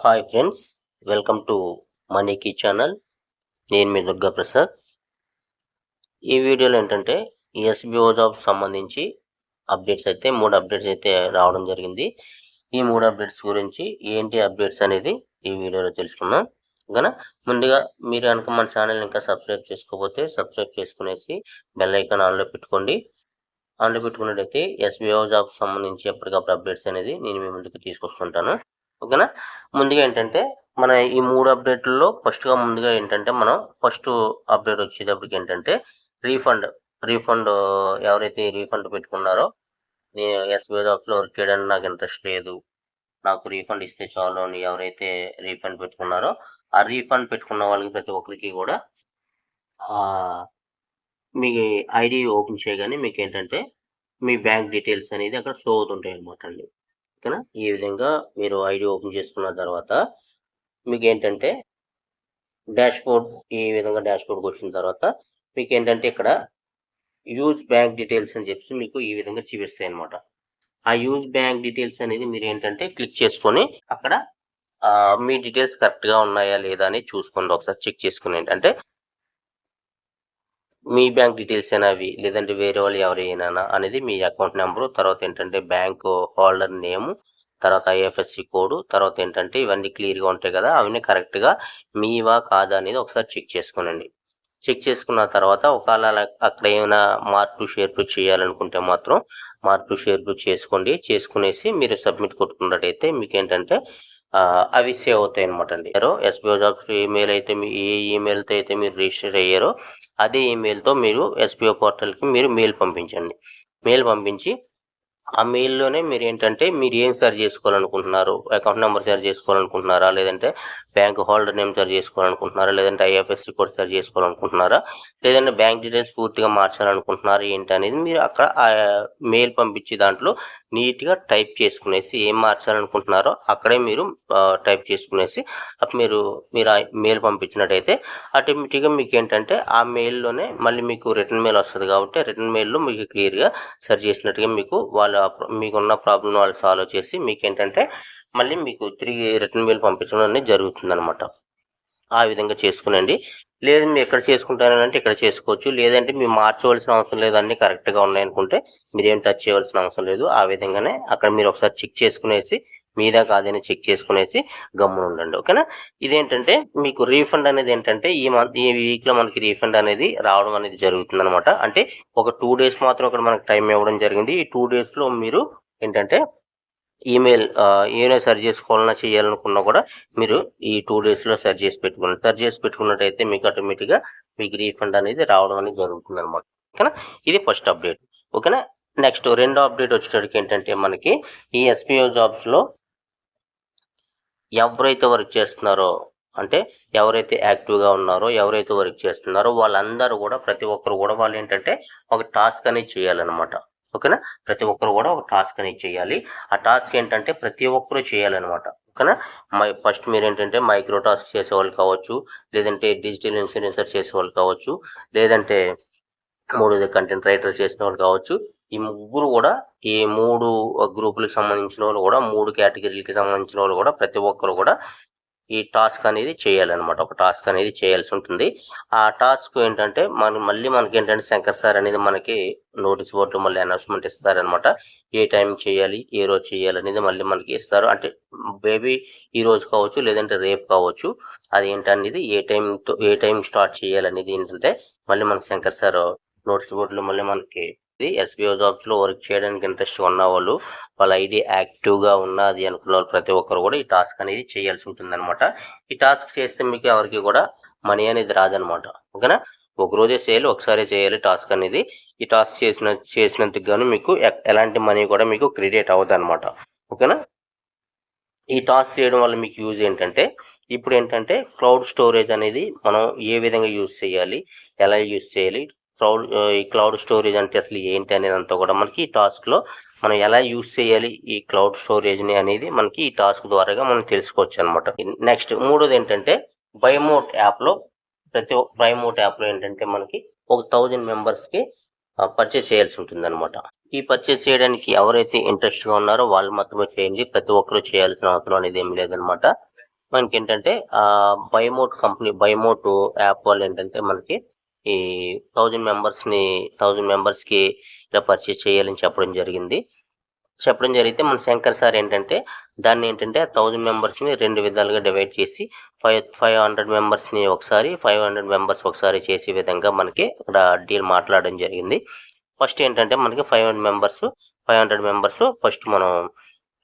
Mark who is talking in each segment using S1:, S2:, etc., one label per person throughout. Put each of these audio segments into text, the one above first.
S1: Hi friends, welcome to money key channel. నేను మీ దుర్గా ప్రసాద్. ఈ వీడియోలో ఏంటంటే ఎస్బీఓ జాబ్ సంబంధించి మూడు అప్డేట్స్ అయితే రావడం జరిగింది. ఈ 3 అప్డేట్స్ గురించి ఏంటి అప్డేట్స్ అనేది ఈ వీడియోలో తెలుసుకుందాం. ముందుగా మీరు కనుక మన ఛానల్ ఇంకా సబ్స్క్రైబ్ చేసుకోకపోతే సబ్స్క్రైబ్ చేసుకునేసి బెల్ ఐకాన్ ఆన్లో పెట్టుకోండి. ఆన్లో పెట్టుకున్నట్టయితే ఎస్బీఓ జాబ్ సంబంధించి ఎప్పటికప్పుడు అప్డేట్స్ అనేది నేను మీ ముందుకు తీసుకొస్తుంటాను. ఓకేనా. ముందుగా ఏంటంటే మన ఈ 3 అప్డేట్లలో ముందుగా ఏంటంటే మనం ఫస్ట్ అప్డేట్ వచ్చేటప్పటికి ఏంటంటే రీఫండ్ ఎవరైతే రీఫండ్ పెట్టుకున్నారో, నేను ఎస్బీఐ జాబ్స్లో వర్క్ చేయడానికి నాకు ఇంట్రెస్ట్ లేదు, నాకు రీఫండ్ ఇస్తే చాలు అని ఎవరైతే రీఫండ్ పెట్టుకున్నారో, ఆ రీఫండ్ పెట్టుకున్న వాళ్ళకి ప్రతి ఒక్కరికి కూడా మీ ఐడి ఓపెన్ చేయగానే మీకు ఏంటంటే మీ బ్యాంక్ డీటెయిల్స్ అనేది అక్కడ షో అవుతుంటాయి అనమాట అండి. ఓకేనా. ఈ విధంగా మీరు ఐడి ఓపెన్ చేసుకున్న తర్వాత మీకు ఏంటంటే ఈ విధంగా డాష్బోర్డ్కి వచ్చిన తర్వాత మీకు ఏంటంటే ఇక్కడ యూజ్ బ్యాంక్ డీటెయిల్స్ అని చెప్పి మీకు ఈ విధంగా చూపిస్తాయి అనమాట. ఆ యూజ్ బ్యాంక్ డీటెయిల్స్ అనేది మీరు ఏంటంటే క్లిక్ చేసుకొని అక్కడ మీ డీటెయిల్స్ కరెక్ట్గా ఉన్నాయా లేదా అని చూసుకోండి. ఒకసారి చెక్ చేసుకుని ఏంటంటే మీ బ్యాంక్ డీటెయిల్స్ అవి లేదంటే వేరే వాళ్ళు ఎవరైనా అనేది మీ అకౌంట్ నెంబరు, తర్వాత ఏంటంటే బ్యాంకు హోల్డర్ నేము, తర్వాత ఐఎఫ్ఎస్సి కోడ్, తర్వాత ఏంటంటే ఇవన్నీ క్లియర్గా ఉంటాయి కదా, అవన్నీ కరెక్ట్గా మీవా కాదా అనేది ఒకసారి చెక్ చేసుకోనండి. చెక్ చేసుకున్న తర్వాత ఒకవేళ అక్కడ ఏమైనా మార్పు షేర్పు చేయాలనుకుంటే మాత్రం మార్పు షేర్పు చేసుకునేసి మీరు సబ్మిట్ కొట్టుకున్నట్టయితే మీకు ఏంటంటే అవి సేవ్ అవుతాయి అనమాట అండి. ఎస్బీఓ జాబ్స్ ఈమెయిల్ అయితే ఏ ఈమెయిల్తో అయితే మీరు రిజిస్టర్ అయ్యారో అదే ఈమెయిల్తో మీరు ఎస్బీఓ పోర్టల్కి మీరు మెయిల్ పంపించండి. మెయిల్ పంపించి ఆ మెయిల్లోనే మీరు ఏంటంటే మీరు ఏం సరి చేసుకోవాలనుకుంటున్నారు, అకౌంట్ నెంబర్ సరి చేసుకోవాలనుకుంటున్నారా, లేదంటే బ్యాంక్ హోల్డర్ నేమ్ సరి చేసుకోవాలనుకుంటున్నారా, లేదంటే ఐఎఫ్ఎస్సి కోడ్ సరి చేసుకోవాలనుకుంటున్నారా, లేదంటే బ్యాంక్ డీటెయిల్స్ పూర్తిగా మార్చాలనుకుంటున్నారా ఏంటి అనేది మీరు అక్కడ మెయిల్ పంపించే దాంట్లో నీట్గా టైప్ చేసుకునేసి ఏం మార్చాలనుకుంటున్నారో అక్కడే మీరు టైప్ చేసుకునేసి మీరు మెయిల్ పంపించినట్టయితే ఆటోమేటిక్గా మీకు ఏంటంటే ఆ మెయిల్లోనే మళ్ళీ మీకు రిటర్న్ మెయిల్ వస్తుంది. కాబట్టి రిటర్న్ మెయిల్లో మీకు క్లియర్గా సరి చేసినట్టుగా మీకున్న ప్రాబ్లం వాళ్ళు సాల్వ్ చేసి మీకు ఏంటంటే మళ్ళీ మీకు తిరిగి రిటర్న్ మెయిల్ పంపించడం అనేది జరుగుతుంది అనమాట. ఆ విధంగా చేసుకునండి. లేదు మీరు ఎక్కడ చేసుకుంటారంటే ఇక్కడ చేసుకోవచ్చు, లేదంటే మీరు మార్చవలసిన అవసరం లేదు, అన్నీ కరెక్ట్గా ఉన్నాయనుకుంటే మీరేం టచ్ చేయవలసిన అవసరం లేదు. ఆ విధంగానే అక్కడ మీరు ఒకసారి చెక్ చేసుకునేసి మీదా కాదని చెక్ చేసుకునేసి గమ్మున ఉండండి. ఓకేనా. ఇదేంటంటే మీకు రీఫండ్ అనేది ఏంటంటే ఈ వీక్లో మనకి రీఫండ్ అనేది రావడం అనేది జరుగుతుంది అనమాట. అంటే ఒక 2 days మాత్రం అక్కడ మనకు టైం ఇవ్వడం జరిగింది. ఈ 2 daysలో మీరు ఏంటంటే ఏమైనా సరి చేసుకోవాలన్నా చేయాలనుకున్నా కూడా మీరు ఈ 2 daysలో సరి చేసి పెట్టుకున్నట్టయితే మీకు ఆటోమేటిక్గా మీకు రీఫండ్ అనేది రావడం అనేది జరుగుతుంది అనమాట. ఓకేనా. ఇది ఫస్ట్ అప్డేట్. ఓకేనా. నెక్స్ట్ రెండో అప్డేట్ వచ్చేటప్పటికి ఏంటంటే మనకి ఈ ఎస్బీఓ జాబ్స్లో ఎవరైతే వర్క్ చేస్తున్నారో, అంటే ఎవరైతే యాక్టివ్గా ఉన్నారో, ఎవరైతే వర్క్ చేస్తున్నారో వాళ్ళందరూ కూడా ప్రతి ఒక్కరు కూడా వాళ్ళు ఏంటంటే ఒక టాస్క్ అనేది చేయాలన్నమాట. ఓకేనా. ప్రతి ఒక్కరు కూడా ఒక టాస్క్ అనేది చేయాలి. ఆ టాస్క్ ఏంటంటే ప్రతి ఒక్కరు చేయాలన్నమాట. ఓకేనా. ఫస్ట్ మీరు ఏంటంటే మైక్రో టాస్క్ చేసేవాళ్ళు కావచ్చు, లేదంటే డిజిటల్ ఇన్ఫ్లుయెన్సర్ చేసేవాళ్ళు కావచ్చు, లేదంటే కంటెంట్ రైటర్ చేసిన వాళ్ళు కావచ్చు. ఈ ముగ్గురు కూడా ఈ 3 గ్రూపులకు సంబంధించిన వాళ్ళు కూడా 3 కేటగిరీలకి సంబంధించిన వాళ్ళు కూడా ప్రతి ఒక్కరు కూడా ఈ టాస్క్ అనేది చేయాలన్నమాట. ఒక టాస్క్ అనేది చేయాల్సి ఉంటుంది. ఆ టాస్క్ ఏంటంటే మనకి ఏంటంటే శంకర్ సార్ అనేది మనకి నోటీస్ బోర్డులో మళ్ళీ అనౌన్స్మెంట్ ఇస్తారనమాట. ఏ టైం చేయాలి, ఏ రోజు చేయాలి అనేది మళ్ళీ మనకి ఇస్తారు. అంటే మేబీ ఈ రోజు కావచ్చు, లేదంటే రేపు కావచ్చు. అది ఏంటనేది ఏ టైం స్టార్ట్ చేయాలనేది ఏంటంటే మళ్ళీ మనకి శంకర్ సార్ నోటీస్ బోర్డులో మళ్ళీ మనకి ఎస్బీఓ జాబ్స్లో వర్క్ చేయడానికి ఇంట్రెస్ట్ ఉన్న వాళ్ళు, వాళ్ళ ఐడి యాక్టివ్గా ఉన్నది అనుకున్న వాళ్ళు ప్రతి ఒక్కరు కూడా ఈ టాస్క్ అనేది చేయాల్సి ఉంటుంది అనమాట. ఈ టాస్క్ చేస్తే మీకు ఎవరికి కూడా మనీ అనేది రాదనమాట. ఓకేనా. ఒక రోజే చేయాలి, ఒకసారి చేయాలి టాస్క్ అనేది. ఈ టాస్క్ చేసినందుకు గాను మీకు ఎలాంటి మనీ కూడా మీకు క్రెడిట్ అవ్వదు అనమాట. ఓకేనా. ఈ టాస్క్ చేయడం వల్ల మీకు యూజ్ ఏంటంటే ఇప్పుడు ఏంటంటే క్లౌడ్ స్టోరేజ్ అనేది మనం ఏ విధంగా యూజ్ చేయాలి, ఎలా యూజ్ చేయాలి, ఈ క్లౌడ్ స్టోరేజ్ అంటే అసలు ఏంటి అనేది అంతా కూడా మనకి ఈ టాస్క్లో మనం ఎలా యూజ్ చేయాలి ఈ క్లౌడ్ స్టోరేజ్ని అనేది మనకి ఈ టాస్క్ ద్వారాగా మనం తెలుసుకోవచ్చు అనమాట. నెక్స్ట్ మూడోది ఏంటంటే బైమోట్ యాప్లో ఏంటంటే మనకి ఒక 1000 మెంబర్స్కి పర్చేస్ చేయాల్సి ఉంటుంది అనమాట. ఈ పర్చేస్ చేయడానికి ఎవరైతే ఇంట్రెస్ట్గా ఉన్నారో వాళ్ళు మాత్రమే చేయండి. ప్రతి ఒక్కరూ చేయాల్సిన అవసరం అనేది ఏం లేదనమాట. మనకి ఏంటంటే బైమోట్ యాప్ వాళ్ళు ఏంటంటే మనకి ఈ 1000 మెంబర్స్కి ఇలా పర్చేస్ చేయాలని చెప్పడం జరిగితే మన శంకర్ సార్ ఏంటంటే దాన్ని ఏంటంటే 1000 మెంబర్స్ని 2 విధాలుగా డివైడ్ చేసి 500 మెంబర్స్ని ఒకసారి 500 మెంబర్స్ ఒకసారి చేసే విధంగా మనకి ఇక్కడ డీల్ మాట్లాడడం జరిగింది. ఫస్ట్ ఏంటంటే మనకి 500 మెంబర్స్ ఫస్ట్ మనం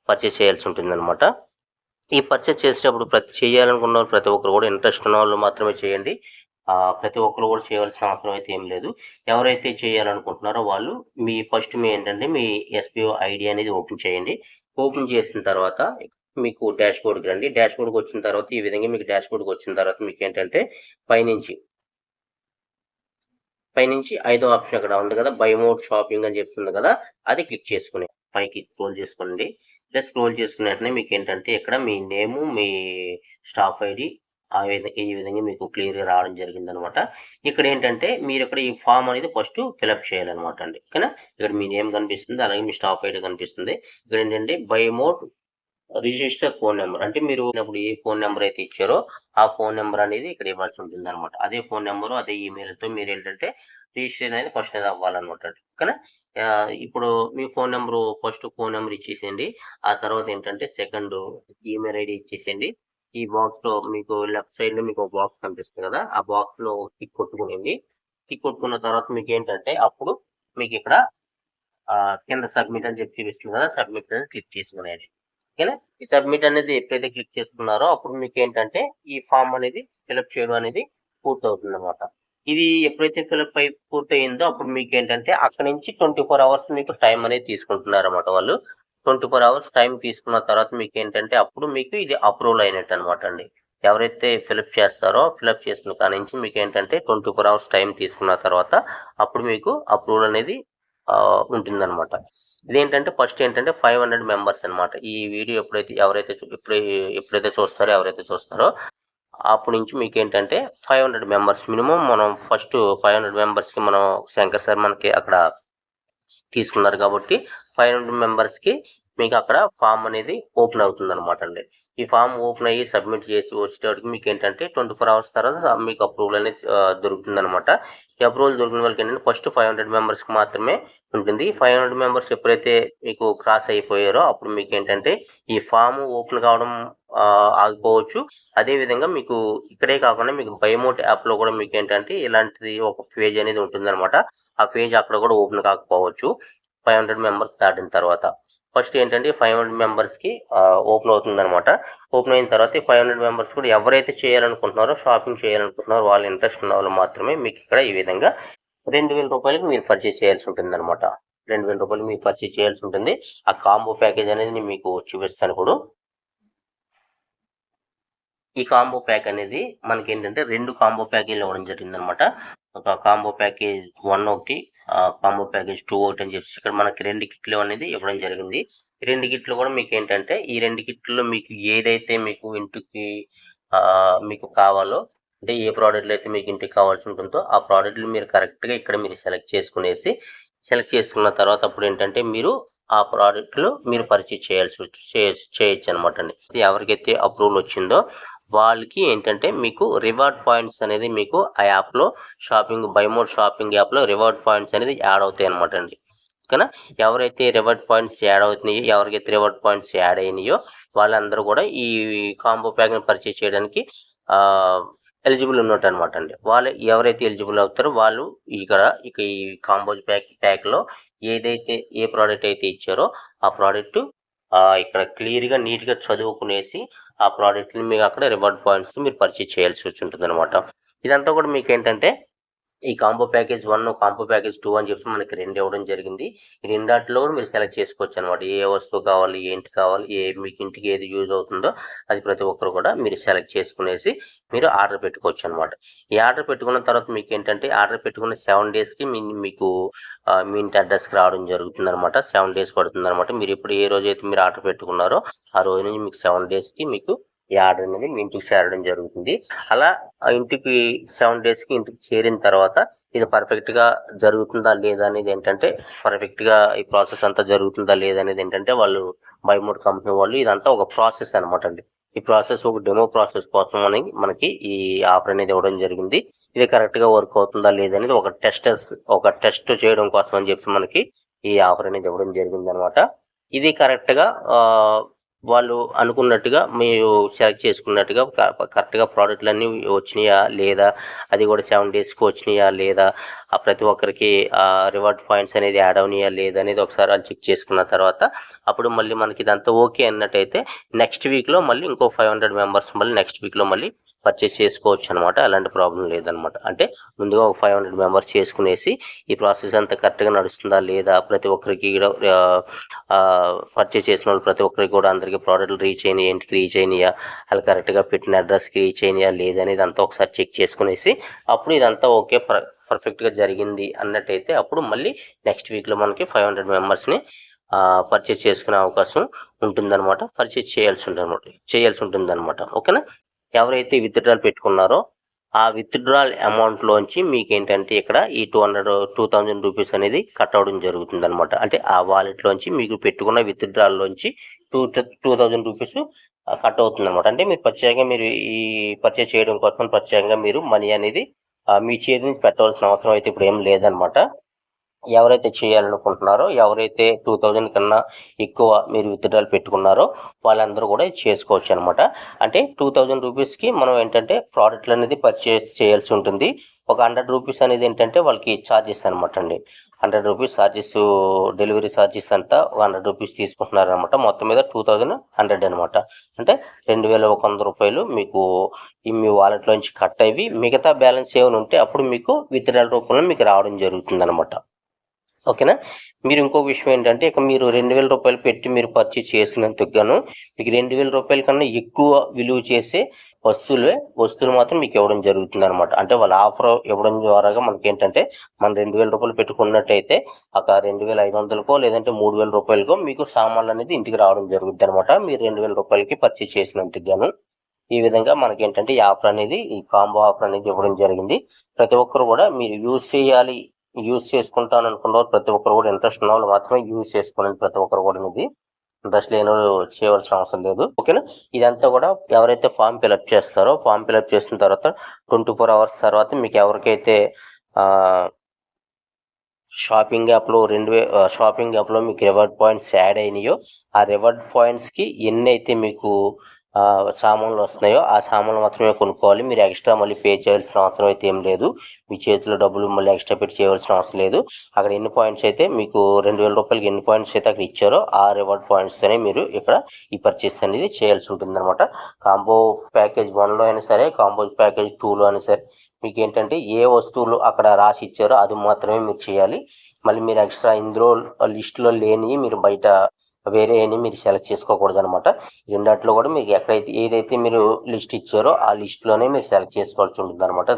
S1: పర్చేస్ చేయాల్సి ఉంటుందన్నమాట. ఈ పర్చేస్ చేసేటప్పుడు చేయాలనుకున్న ప్రతి ఒక్కరు కూడా ఇంట్రెస్ట్ ఉన్న వాళ్ళు మాత్రమే చేయండి. ప్రతి ఒక్కరు కూడా చేయవలసిన అవసరం అయితే ఏం లేదు. ఎవరైతే చేయాలనుకుంటున్నారో వాళ్ళు మీ ఏంటంటే మీ ఎస్బీఓ ఐడి అనేది ఓపెన్ చేయండి. ఓపెన్ చేసిన తర్వాత మీకు డాష్బోర్డ్కి రండి. డాష్బోర్డ్కి వచ్చిన తర్వాత ఈ విధంగా మీకు డాష్బోర్డ్కి వచ్చిన తర్వాత మీకు ఏంటంటే పైనుంచి 5వ ఆప్షన్ అక్కడ ఉంది కదా, బై మోర్ షాపింగ్ అని చెప్తుంది కదా, అది క్లిక్ చేసుకుని పైకి స్క్రోల్ చేసుకోండి. ఇలా స్క్రోల్ చేసుకున్న వెంటనే మీకు ఏంటంటే ఇక్కడ మీ నేము, మీ స్టాఫ్ ఐడి ఈ విధంగా మీకు క్లియర్గా రావడం జరిగింది అనమాట. ఇక్కడ ఏంటంటే మీరు ఇక్కడ ఈ ఫామ్ అనేది ఫస్ట్ ఫిలప్ చేయాలన్నమాట అండి. ఓకేనా, ఇక్కడ మీ నేమ్ కనిపిస్తుంది, అలాగే మీ స్టాఫ్ ఐడి కనిపిస్తుంది. ఇక్కడ ఏంటంటే by more register phone number, అంటే మీరు ఇప్పుడు ఏ ఫోన్ నెంబర్ అయితే ఇచ్చారో ఆ ఫోన్ నెంబర్ అనేది ఇక్కడ ఇవ్వాల్సి ఉంటుంది అనమాట. అదే ఫోన్ నెంబరు అదే ఈమెయిల్తో మీరు ఏంటంటే రిజిస్టర్ అనేది ఫస్ట్ అనేది అవ్వాలన్నమాట. ఓకేనా, ఇప్పుడు మీ ఫోన్ నెంబర్ ఇచ్చేసేయండి. ఆ తర్వాత ఏంటంటే సెకండ్ ఈమెయిల్ ఐడి ఇచ్చేసేయండి. ఈ బాక్స్లో మీకు లెఫ్ట్ సైడ్లో మీకు ఒక బాక్స్ కనిపిస్తుంది కదా, ఆ బాక్స్లో టిక్ కొట్టుకునేది. టిక్ కొట్టుకున్న తర్వాత మీకు ఏంటంటే అప్పుడు మీకు ఇక్కడ కింద సబ్మిట్ అని చెప్పి చూపిస్తుంది కదా, సబ్మిట్ అనేది క్లిక్ చేసుకునేది. ఓకేనా, ఈ సబ్మిట్ అనేది ఎప్పుడైతే క్లిక్ చేసుకున్నారో అప్పుడు మీకు ఏంటంటే ఈ ఫామ్ అనేది ఫిలప్ చేయడం అనేది పూర్తవుతుంది అనమాట. ఇది ఎప్పుడైతే ఫిలప్ అయి పూర్తయిందో అప్పుడు మీకు ఏంటంటే అక్కడ నుంచి 24 అవర్స్ మీకు టైం అనేది తీసుకుంటున్నారు అనమాట వాళ్ళు. 24 అవర్స్ టైం తీసుకున్న తర్వాత మీకు ఏంటంటే అప్పుడు మీకు ఇది అప్రూవల్ అయినట్టు అనమాట అండి. ఎవరైతే ఫిలప్ చేస్తారో ఫిలప్ చేసిన కాడి నుంచి మీకు ఏంటంటే 24 అవర్స్ టైం తీసుకున్న తర్వాత అప్పుడు మీకు అప్రూవల్ అనేది ఉంటుందన్నమాట. ఇదేంటంటే ఫస్ట్ ఏంటంటే 500 మెంబర్స్ అనమాట. ఈ వీడియో ఎప్పుడైతే చూస్తారో అప్పటి నుంచి మీకు ఏంటంటే 500 మెంబర్స్ మినిమం మనం ఫస్ట్ 500 మెంబర్స్కి మనం శంకర్ సార్ మనకి అక్కడ తీసుకున్నారు కాబట్టి 500 మెంబర్స్కి మీకు అక్కడ ఫామ్ అనేది ఓపెన్ అవుతుంది అనమాట అండి. ఈ ఫామ్ ఓపెన్ అయ్యి సబ్మిట్ చేసి వచ్చేటప్పటికి మీకు ఏంటంటే 24 అవర్స్ తర్వాత మీకు అప్రూవల్ అనేది దొరుకుతుంది అనమాట. ఈ అప్రూవల్ దొరికిన వాళ్ళకి ఏంటంటే ఫస్ట్ 500 మెంబర్స్కి మాత్రమే ఉంటుంది. 500 మెంబర్స్ ఎప్పుడైతే మీకు క్రాస్ అయిపోయారో అప్పుడు మీకు ఏంటంటే ఈ ఫామ్ ఓపెన్ కావడం ఆగిపోవచ్చు. అదేవిధంగా మీకు ఇక్కడే కాకుండా మీకు బైమోట్ యాప్లో కూడా మీకు ఏంటంటే ఇలాంటిది ఒక పేజ్ అనేది ఉంటుంది అనమాట. ఆ పేజ్ అక్కడ కూడా ఓపెన్ కాకపోవచ్చు 500 మెంబర్స్ దాటిన తర్వాత. ఫస్ట్ ఏంటంటే 500 మెంబర్స్కి ఓపెన్ అవుతుంది అనమాట. ఓపెన్ అయిన తర్వాత 500 మెంబర్స్ కూడా ఎవరైతే షాపింగ్ చేయాలనుకుంటున్నారో వాళ్ళ ఇంట్రెస్ట్ ఉన్న వాళ్ళు మాత్రమే మీకు ఇక్కడ ఈ విధంగా 2000 రూపాయలకి మీరు పర్చేస్ చేయాల్సి ఉంటుంది అనమాట. 2000 రూపాయలు మీరు పర్చేస్ చేయాల్సి ఉంటుంది. ఆ కాంబో ప్యాకేజ్ అనేది నేను మీకు చూపిస్తాను ఇప్పుడు. ఈ కాంబో ప్యాక్ అనేది మనకి ఏంటంటే 2 కాంబో ప్యాకేజీలు ఇవ్వడం జరిగింది అనమాట. ఒక కాంబో ప్యాకేజ్ 1 ఒకటి, కాంబో ప్యాకేజ్ 2 ఒకటి అని చెప్పేసి ఇక్కడ మనకి 2 కిట్లు అనేది ఇవ్వడం జరిగింది. ఈ 2 కిట్లు కూడా మీకు ఏంటంటే ఈ 2 కిట్లలో మీకు ఏదైతే మీకు ఇంటికి మీకు కావాలో, అంటే ఏ ప్రోడక్ట్లు అయితే మీకు ఇంటికి కావాల్సి ఉంటుందో ఆ ప్రోడక్ట్లు మీరు కరెక్ట్గా ఇక్కడ మీరు సెలెక్ట్ చేసుకున్న తర్వాత అప్పుడు ఏంటంటే మీరు ఆ ప్రోడక్ట్లు మీరు పర్చేజ్ చేయొచ్చు అనమాట అండి. ఎవరికైతే అప్రూవల్ వచ్చిందో వాళ్ళకి ఏంటంటే మీకు రివార్డ్ పాయింట్స్ అనేది మీకు ఆ యాప్లో బైమోర్ షాపింగ్ యాప్లో రివార్డ్ పాయింట్స్ అనేది యాడ్ అవుతాయి అనమాట అండి. ఓకేనా, ఎవరైతే రివార్డ్ పాయింట్స్ యాడ్ అయినాయో వాళ్ళందరూ కూడా ఈ కాంబో ప్యాక్ని పర్చేజ్ చేయడానికి ఎలిజిబుల్ ఉన్నట్టు అనమాట అండి. వాళ్ళు ఎవరైతే ఎలిజిబుల్ అవుతారో వాళ్ళు ఇక ఈ కాంబో ప్యాక్లో ఏ ప్రోడక్ట్ అయితే ఇచ్చారో ఆ ప్రోడక్ట్ ఇక్కడ క్లియర్గా నీట్గా చదువుకునేసి ఆ ప్రోడక్ట్ని మీకు అక్కడ రివార్డ్ పాయింట్స్ మీరు పర్చేజ్ చేయాల్సి ఉంటుంది అనమాట. ఇదంతా కూడా మీకు ఏంటంటే ఈ కాంబో ప్యాకేజ్ 1, కాంబో ప్యాకేజ్ 2 అని చెప్పి మనకి 2 ఇవ్వడం జరిగింది. ఈ రెండాటిలో కూడా మీరు సెలెక్ట్ చేసుకోవచ్చు అనమాట. ఏ వస్తువు కావాలి, ఏంటి కావాలి, మీకు ఇంటికి ఏది యూజ్ అవుతుందో అది ప్రతి ఒక్కరు కూడా మీరు సెలెక్ట్ చేసుకునేసి మీరు ఆర్డర్ పెట్టుకోవచ్చు అనమాట. ఈ ఆర్డర్ పెట్టుకున్న తర్వాత మీకు ఏంటంటే ఆర్డర్ పెట్టుకున్న 7 డేస్కి మీకు మీ ఇంటి అడ్రస్కి రావడం జరుగుతుంది అనమాట. 7 డేస్ పడుతుంది అనమాట. మీరు ఇప్పుడు ఏ రోజైతే మీరు ఆర్డర్ పెట్టుకున్నారో ఆ రోజు నుంచి మీకు 7 డేస్కి మీకు ఈ ఆర్డర్ అనేది మీ ఇంటికి చేరడం జరుగుతుంది. అలా ఇంటికి 7 డేస్కి ఇంటికి చేరిన తర్వాత ఇది పర్ఫెక్ట్గా జరుగుతుందా లేదా అనేది ఏంటంటే పర్ఫెక్ట్గా ఈ ప్రాసెస్ అంతా జరుగుతుందా లేదా అనేది ఏంటంటే వాళ్ళు బైమోట్ కంపెనీ వాళ్ళు ఇదంతా ఒక ప్రాసెస్ అనమాట అండి. ఈ ప్రాసెస్ ఒక డెమో ప్రాసెస్ కోసం అని మనకి ఈ ఆఫర్ అనేది ఇవ్వడం జరిగింది. ఇది కరెక్ట్గా వర్క్ అవుతుందా లేదనేది ఒక టెస్ట్ చేయడం కోసం అని చెప్పి మనకి ఈ ఆఫర్ అనేది ఇవ్వడం జరిగింది అనమాట. ఇది కరెక్ట్గా వాళ్ళు అనుకున్నట్టుగా మీరు సెలెక్ట్ చేసుకున్నట్టుగా కరెక్ట్గా ప్రోడక్ట్లన్నీ వచ్చినాయా లేదా, అది కూడా 7 డేస్కి వచ్చినాయా లేదా, ప్రతి ఒక్కరికి రివార్డ్ పాయింట్స్ అనేది యాడ్ అవునాయా లేదా అనేది ఒకసారి చెక్ చేసుకున్న తర్వాత అప్పుడు మళ్ళీ మనకి ఇదంతా ఓకే అన్నట్టయితే నెక్స్ట్ వీక్లో మళ్ళీ ఇంకో 500 మెంబర్స్ మళ్ళీ నెక్స్ట్ వీక్లో మళ్ళీ పర్చేస్ చేసుకోవచ్చు అనమాట. ఎలాంటి ప్రాబ్లం లేదనమాట. అంటే ముందుగా ఒక 500 మెంబర్స్ చేసుకునేసి ఈ ప్రాసెస్ అంతా కరెక్ట్గా నడుస్తుందా లేదా, ప్రతి ఒక్కరికి పర్చేస్ చేసిన వాళ్ళు ప్రతి ఒక్కరికి కూడా అందరికీ ప్రోడక్ట్లు రీచ్ అయినాయి, ఇంటికి రీచ్ అయినాయా, వాళ్ళు కరెక్ట్గా పెట్టిన అడ్రస్కి రీచ్ అయినాయా లేదనేది అంతా ఒకసారి చెక్ చేసుకునేసి అప్పుడు ఇదంతా ఓకే పర్ఫెక్ట్గా జరిగింది అన్నట్టయితే అప్పుడు మళ్ళీ నెక్స్ట్ వీక్లో మనకి 500 మెంబర్స్ని పర్చేస్ చేసుకునే అవకాశం ఉంటుందన్నమాట. పర్చేస్ చేయాల్సి ఉంటుందన్నమాట. ఓకేనా. ఎవరైతే విత్డ్రాల్ పెట్టుకున్నారో ఆ విత్డ్రాల్ అమౌంట్లోంచి మీకు ఏంటంటే ఇక్కడ ఈ 2000 రూపీస్ అనేది కట్ అవ్వడం జరుగుతుంది అనమాట. అంటే ఆ వాలెట్లోంచి మీకు పెట్టుకున్న విత్డ్రాల్లోంచి 2000 రూపీస్ కట్ అవుతుంది అనమాట. అంటే మీరు ప్రత్యేకంగా మీరు ఈ పర్చేస్ చేయడం కోసం ప్రత్యేకంగా మీరు మనీ అనేది మీ చేతి నుంచి పెట్టవలసిన అవసరం అయితే ఇప్పుడు ఏం లేదనమాట. ఎవరైతే చేయాలనుకుంటున్నారో, ఎవరైతే 2000 కన్నా ఎక్కువ మీరు విత్డ్రాల్ పెట్టుకున్నారో వాళ్ళందరూ కూడా చేసుకోవచ్చు అనమాట. అంటే 2000 రూపీస్కి మనం ఏంటంటే ప్రోడక్ట్లు అనేది పర్చేస్ చేయాల్సి ఉంటుంది. ఒక 100 రూపీస్ అనేది ఏంటంటే వాళ్ళకి ఛార్జెస్ అనమాట అండి. 100 రూపీస్ ఛార్జెస్, డెలివరీ ఛార్జెస్ అంతా 100 రూపీస్ తీసుకుంటున్నారు అనమాట. మొత్తం మీద 2100 అనమాట. అంటే 2100 రూపాయలు మీకు మీ వాలెట్లోంచి కట్ అయ్యి మిగతా బ్యాలెన్స్ ఏమైనా ఉంటే అప్పుడు మీకు విత్డ్రాల్ రూపంలో మీకు రావడం జరుగుతుంది అనమాట. ఓకేనా. మీరు ఇంకో విషయం ఏంటంటే ఇక మీరు 2000 రూపాయలు పెట్టి మీరు పర్చేస్ చేసినందుకు గాను మీకు 2000 రూపాయల కన్నా ఎక్కువ విలువ చేసే వస్తువులు మాత్రం మీకు ఇవ్వడం జరుగుతుంది అనమాట. అంటే వాళ్ళ ఆఫర్ ఇవ్వడం ద్వారా మనకి ఏంటంటే మనం 2000 రూపాయలు పెట్టుకున్నట్టయితే ఒక 2500కో లేదంటే 3000 రూపాయలకో మీకు సామాన్లు అనేది ఇంటికి రావడం జరుగుతుంది అనమాట. మీరు 2000 రూపాయలకి పర్చేస్ చేసినందుకు గాను ఈ విధంగా మనకి ఏంటంటే ఈ ఆఫర్ అనేది, ఈ కాంబో ఆఫర్ అనేది ఇవ్వడం జరిగింది. ప్రతి ఒక్కరు కూడా మీరు యూజ్ చేసుకుంటాను అనుకున్న ప్రతి ఒక్కరు కూడా ఇంట్రెస్ట్ ఉన్న వాళ్ళు మాత్రమే యూజ్ చేసుకోండి. ప్రతి ఒక్కరు కూడా ఇది ఇంట్రెస్ట్ లేని చేయవలసిన అవసరం లేదు. ఓకేనా. ఇదంతా కూడా ఎవరైతే ఫామ్ ఫిలప్ చేస్తారో ఫామ్ ఫిలప్ చేసిన తర్వాత 24 అవర్స్ తర్వాత మీకు ఎవరికైతే షాపింగ్ యాప్లో మీకు రివార్డ్ పాయింట్స్ యాడ్ అయినాయో ఆ రివార్డ్ పాయింట్స్కి ఎన్ని అయితే మీకు సామాన్లు వస్తున్నాయో ఆ సామాన్లు మాత్రమే కొనుక్కోవాలి. మీరు ఎక్స్ట్రా మళ్ళీ పే చేయాల్సిన అవసరం అయితే ఏం లేదు. మీ చేతిలో డబ్బులు మళ్ళీ ఎక్స్ట్రా పెట్టి చేయవలసిన అవసరం లేదు. అక్కడ ఎన్ని పాయింట్స్ అయితే మీకు 2000 రూపాయలకి ఎన్ని పాయింట్స్ అయితే అక్కడ ఇచ్చారో ఆ రివార్డ్ పాయింట్స్తోనే మీరు ఇక్కడ ఈ పర్చేస్ అనేది చేయాల్సి ఉంటుంది అనమాట. కాంబో ప్యాకేజ్ 1లో అయినా సరే, కాంబో ప్యాకేజ్ 2లో అయినా సరే మీకు ఏంటంటే ఏ వస్తువులు అక్కడ రాసి ఇచ్చారో అది మాత్రమే మీరు చేయాలి. మళ్ళీ మీరు ఎక్స్ట్రా ఇందులో లిస్టులో లేని మీరు బయట వేరే అని మీరు సెలెక్ట్ చేసుకోకూడదు అనమాట. రెండాట్లో కూడా మీకు ఏదైతే మీరు లిస్ట్ ఇచ్చారో ఆ లిస్ట్లోనే మీరు సెలెక్ట్ చేసుకోవాల్సి ఉంటుంది అనమాట.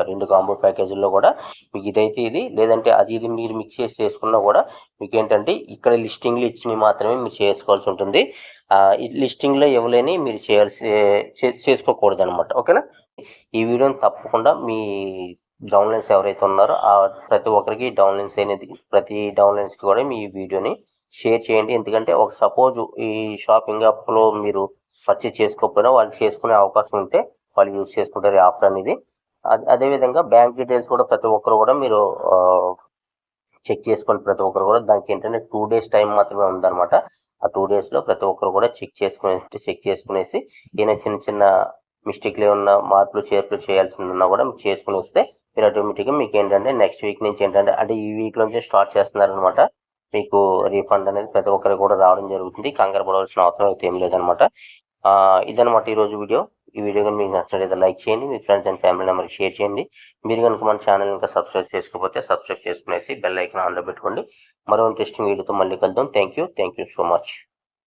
S1: రెండు కాంబో ప్యాకేజీల్లో కూడా మీకు ఇదైతే ఇది, లేదంటే ఇది మీరు మిక్స్ చేసి చేసుకున్నా కూడా మీకు ఏంటంటే ఇక్కడ లిస్టింగ్లు ఇచ్చినవి మాత్రమే మీరు చేసుకోవాల్సి ఉంటుంది. ఈ లిస్టింగ్లో ఇవ్వలేని మీరు చేసుకోకూడదు అనమాట. ఓకేనా. ఈ వీడియోని తప్పకుండా మీ డౌన్లైన్స్ ఎవరైతే ఉన్నారో ప్రతి ఒక్కరికి ప్రతి డౌన్లైన్స్కి కూడా మీ వీడియోని షేర్ చేయండి. ఎందుకంటే ఒక సపోజ్ ఈ షాపింగ్ యాప్లో మీరు పర్చేస్ చేసుకోకపోయినా వాళ్ళు చేసుకునే అవకాశం ఉంటే వాళ్ళు యూజ్ చేసుకుంటారు ఈ ఆఫర్ అనేది. అదేవిధంగా బ్యాంక్ డీటెయిల్స్ కూడా ప్రతి ఒక్కరు కూడా మీరు చెక్ చేసుకోండి. ప్రతి ఒక్కరు కూడా దానికి ఏంటంటే 2 days టైం మాత్రమే ఉందన్నమాట. ఆ 2 daysలో ప్రతి ఒక్కరు కూడా చెక్ చేసుకునేసి ఏదైనా చిన్న మిస్టేక్లు ఏమన్నా మార్పులు చేర్పులు చేయాల్సిందన్నా కూడా మీరు చేసుకుని వస్తే మీరు ఆటోమేటిక్గా మీకు ఏంటంటే నెక్స్ట్ వీక్ నుంచి ఏంటంటే అంటే ఈ వీక్ నుంచి స్టార్ట్ చేస్తున్నారనమాట. మీకు రీఫండ్ అనేది ప్రతి ఒక్కరికి కూడా రావడం జరుగుతుంది. కంగారు పడవలసిన అవసరం అయితే ఏం లేదనమాట. ఇదనమాట ఈరోజు వీడియో. ఈ వీడియో కానీ మీకు నచ్చినట్లయితే లైక్ చేయండి, మీ ఫ్రెండ్స్ అండ్ ఫ్యామిలీ మెంబర్కి షేర్ చేయండి. మీరు కనుక మన ఛానల్ ఇంకా సబ్స్క్రైబ్ చేసుకోకపోతే సబ్స్క్రైబ్ చేసుకునేసి బెల్ ఐకాన్ ఆన్లో పెట్టుకోండి. మరో ఇంట్రెస్టింగ్ వీడియోతో మళ్ళీ కలుద్దాం. Thank you so much.